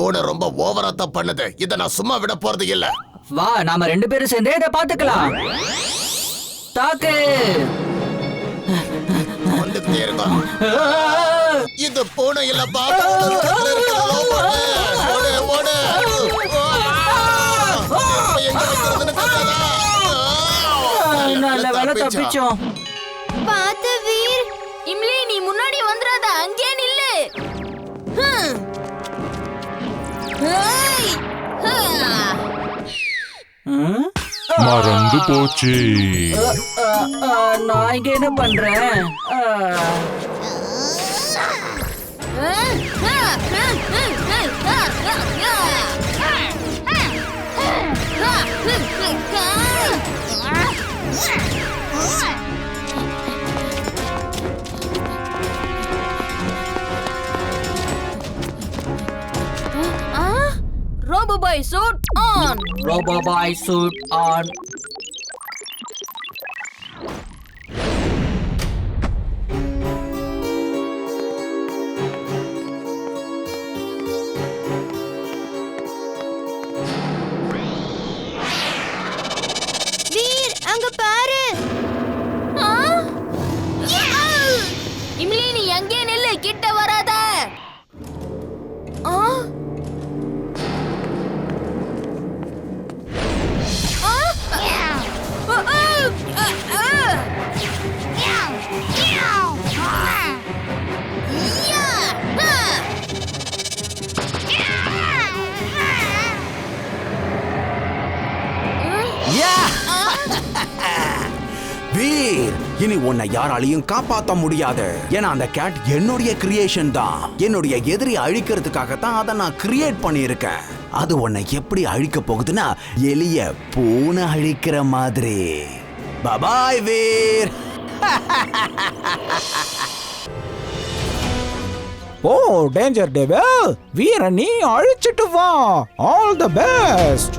பூனை ரொம்ப ஓவரா தான் பண்ணுது. இத நான் சும்மா விட போறது இல்ல. வா, நாம 2 பேரும் சேர்ந்தே இதை பாத்துக்கலாம். தாக்கு வந்துட்டே இருக்கோம். இது பூனை இல்லப்பா. ஓடு ஓடு. எங்க வைக்கிறதுன்னு தெரியல. நல்ல வேலை தப்பிச்சோம். பாத்து வீர். இம்லி, நீ முன்னாடி வந்துறாத, அங்கே நில்லு. மறந்து போச்சு. நான் இங்க என்ன பண்றேன்? Roboboy suit on. Roboboy suit on. Veer, அங்க பாரு. இம்லி, நீ அங்கே நில்லு, கிட்ட வராத. வீர், இனி உன்னை யாராலையும் காப்பாற்ற முடியாது. ஏன்னா அந்த கேட் என்னுடைய கிரியேஷன் தான். என்னுடைய எதிரியை அழிக்கிறதுக்காகத்தான் அதை நான் கிரியேட் பண்ணியிருக்கேன். அது உன்னை எப்படி அழிக்க போகுதுன்னா எலிய பூனை அழிக்கிற மாதிரி. பபாய் வீர். ஓ டேஞ்சர் டேவில், வீர நீ அழிச்சிட்டு வா. All the best.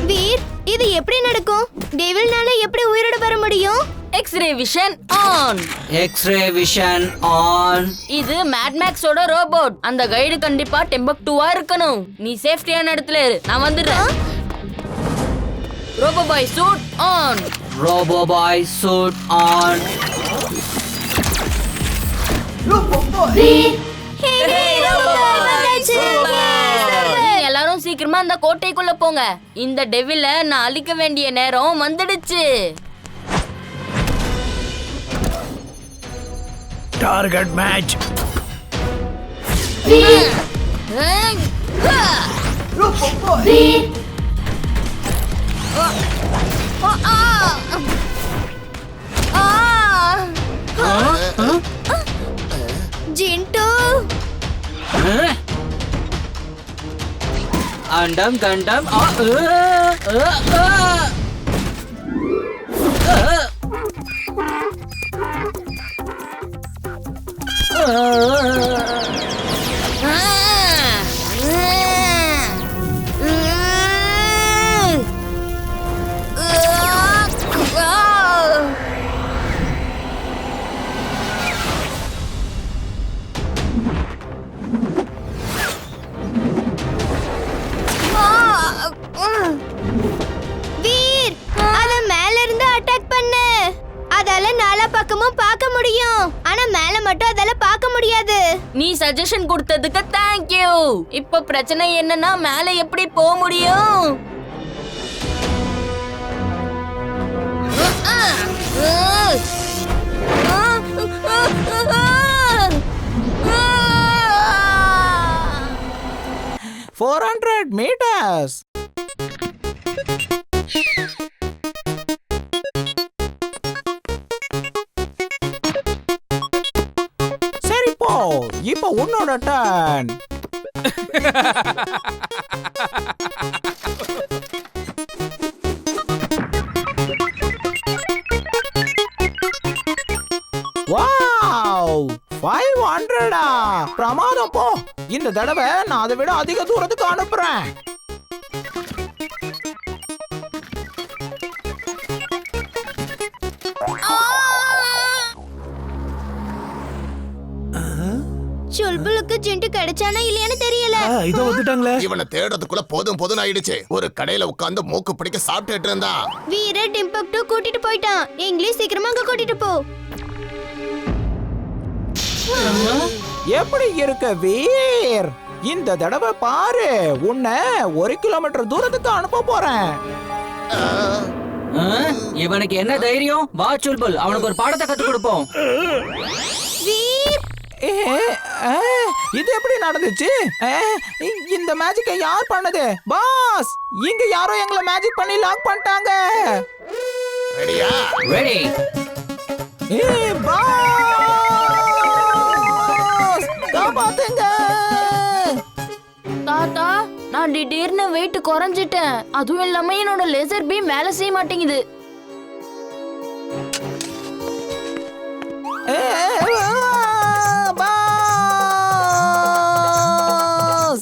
வீர், இது எப்படி நடக்கும்? டேவில்னால எப்படி உயிரோட வர முடியும்? X-ray vision on. X-ray vision on. இது மேட் மேக்ஸோட ரோபோட். அந்த கைடு கண்டிப்பா டெம்பக்டுவா இருக்கணும். நீ சேஃப்டியான இடத்துல இரு, நான் வந்துடுறேன். Robo boy suit on. Robo boy suit on. எல்லாரும் சீக்கிரமா அந்த கோட்டைக்குள்ள போங்க. இந்த டெவில நான் அழிக்க வேண்டிய நேரம் வந்துடுச்சு. Target match. ஜிண்டு, அண்டம் கண்டம். வீர், அத மேல இருந்து அட்டாக் பண்ணு. அதால நாலா பக்கமும் பார்க்க முடியும். ஆனா மேல மட்டும் அதால பார்க்க முடியாது. நீ சஜஷன் கொடுத்ததுக்கு தேங்க்யூ. இப்ப பிரச்சனை என்னன்னா மேல எப்படி போக முடியும்? meters. சரி போ. உன்னோட டர்ன். வாவ் 500 பிரமாதம் போ. இந்த தடவை நான் அதை விட அதிக தூரத்துக்கு அனுப்புறேன். சுல்புலுக்கு ஜிண்டு கிடைச்சானா இல்லையான்னு தெரியல. இதோ வந்துட்டாங்களே. இவனை தேடுறதுக்குள்ள போதும் போதும் ஆயிடுச்சு. ஒரு கடையில உட்கார்ந்து மூக்கு பிடிக்க சாப்பிட்டுட்டு இருந்தான். வீர டிம்பக்டு கூட்டிட்டு போயிட்டான். இங்கிலீஷ் சீக்கிரமா அங்க கூட்டிட்டு போ. எப்படி இருக்க வீர்? இந்த தடவை பாரு, உன்னை 1 கிலோமீட்டர் தூரத்துக்கு அனுப்ப போறேன். இவனுக்கு என்ன தைரியம்? வா சுல்புல், அவனுக்கு ஒரு பாடத்தை கத்து கொடுப்போம். வீர் இது எப்படி நடந்துச்சு? இந்த மேஜிக்கை யார் பண்ணது? பாஸ், இங்க யாரோ எங்களை மேஜிக் பண்ணி லாக் பண்ணிட்டாங்க. ரெடியா? ரெடி. பாஸ், காப்பாத்துங்க. தாத்தா, நான் திடீர்னு வெயிட் குறைஞ்சிட்டேன். அதுவும் இல்லாம என்னோட லேசர் பீம் வேலை செய்ய மாட்டேங்குது.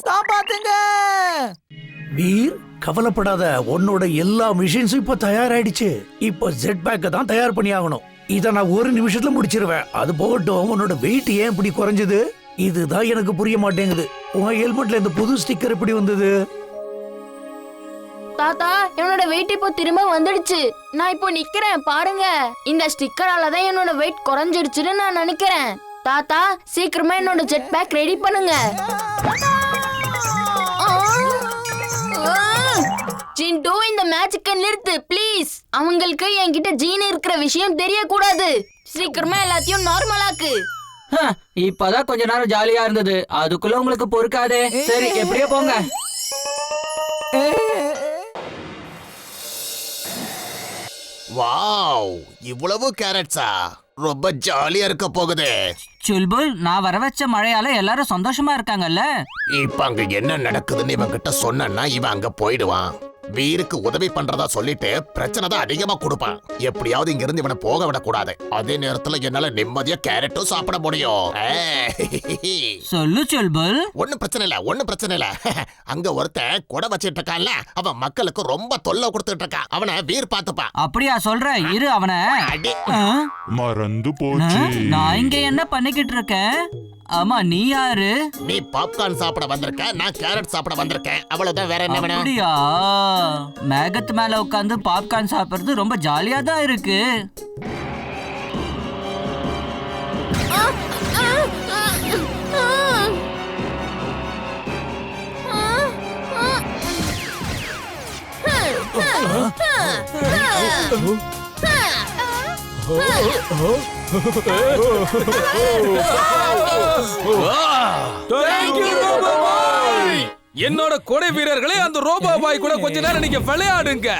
காப்பாத்துங்க. வீர், கவலைப்படாத. உன்னோட எல்லா மிஷின்ஸும் இப்ப தயாராயிடுச்சு. இப்போ ஜெட் பேக்க தான் தயார் பண்ணி ஆகணும். இத நான் 1 நிமிஷத்துல முடிச்சிருவேன். அது போகட்டும், உன்னோட வெயிட் ஏன் இப்படி குறைஞ்சது? இதுதான் எனக்கு புரிய மாட்டேங்குது. உன் ஹெல்மெட்ல இந்த புது ஸ்டிக்கர் எப்படி வந்தது? தாத்தா, என்னோட வெயிட் இப்போ திரும்ப வந்துடுச்சு. நான் இப்போ நிக்கிறேன் பாருங்க. இந்த ஸ்டிக்கரால தான் என்னோட வெயிட் குறைஞ்சிடுச்சுன்னு நான் நினைக்கிறேன். தாத்தா, சீக்கிரமா என்னோட ஜெட் பேக் ரெடி பண்ணுங்க. ஜிண்டு, இந்த மேஜிக்கை நிறுத்து ப்ளீஸ். அவங்களுக்கு என்கிட்ட ஜீன் இருக்கிற விஷயம் தெரியக்கூடாது. சீக்கிரமா எல்லாத்தையும் நார்மலாக்கு. இப்பதான் கொஞ்ச நேரம் ஜாலியா இருந்தது, அதுக்குள்ள உங்களுக்கு பொறுக்காதே. சரி, எப்படியோ போங்க. வாவ், இவ்வளவு கேரட்ஸா? ரொம்ப ஜாலியா இருக்க போகுது. சுல்புல், நான் வர வச்ச மழையால எல்லாரும் சந்தோஷமா இருக்காங்கல்ல? இப்ப அங்க என்ன நடக்குதுன்னு இவன் கிட்ட சொன்னா இவன் அங்க போயிடுவான். வீருக்கு உதவி பண்றதா சொல்லிட்டு பிரச்சனை தான் அதிகமா கொடுப்பான். எப்படியாவது இங்க இருந்து இவனை போக விடக்கூடாது. அதே நேரத்துல என்னால நிம்மதியா கேரட்டும் சாப்பிட முடியும். சொல்லு சுல்புல். ஒண்ணும் பிரச்சனை இல்ல, ஒண்ணும் பிரச்சனை இல்ல. அங்க ஒருத்தன் கொடை வச்சிட்டு இருக்கான்ல, அவன் மக்களுக்கு ரொம்ப தொல்லை கொடுத்துட்டு இருக்கான். அவனை வீர் பாத்துப்பான். அப்படியா சொல்ற? இரு அவனை. அடி. மறந்து போச்சு. நான் இங்க என்ன பண்ணிக்கிட்டு இருக்கேன்? ஆமா, நீ யாரு? நீ பாப்கார்ன் சாப்பிட வந்திருக்க, நான் கேரட் சாப்பிட வந்திருக்கேன். அவ்வளவுதான், வேற என்ன வேணும்? அப்படியா? மேகத்து மேல உட்கார்ந்து பாப்கார்ன் சாப்பிடுறது ரொம்ப ஜாலியா தான் இருக்கு. என்னோட கொடை வீரர்களே, அந்த ரோபோ பாய் கூட கொஞ்ச நேரம் நீங்க விளையாடுங்க.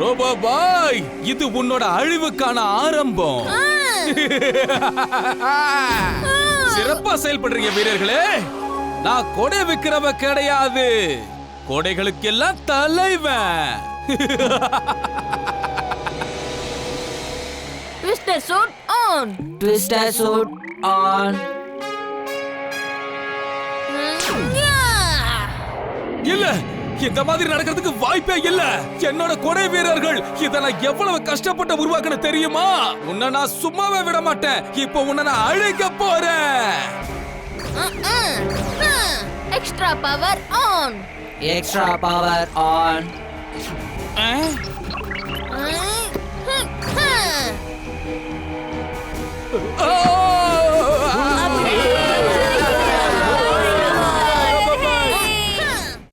ரோபோ பாய், இது உன்னோட அழிவுக்கான ஆரம்பம். சிறப்பா செயல்படுறீங்க வீரர்களே. நான் கொடை விக்கிறவ கிடையாது, கொடைகளுக்கெல்லாம் தலைவன். Twister suit on. Twister suit on. இல்ல, இந்த மாதிரி நடக்கிறதுக்கு வாய்ப்பே இல்ல. என்னோட கொடை வீரர்கள் இத நான் எவ்வளவு கஷ்டப்பட்டு உருவாக்குன தெரியுமா? உன்னை நான் சும்மாவே விட மாட்டேன். இப்போ உன்னை நான் அழிக்க போறேன். Extra power on. Extra power on. Ah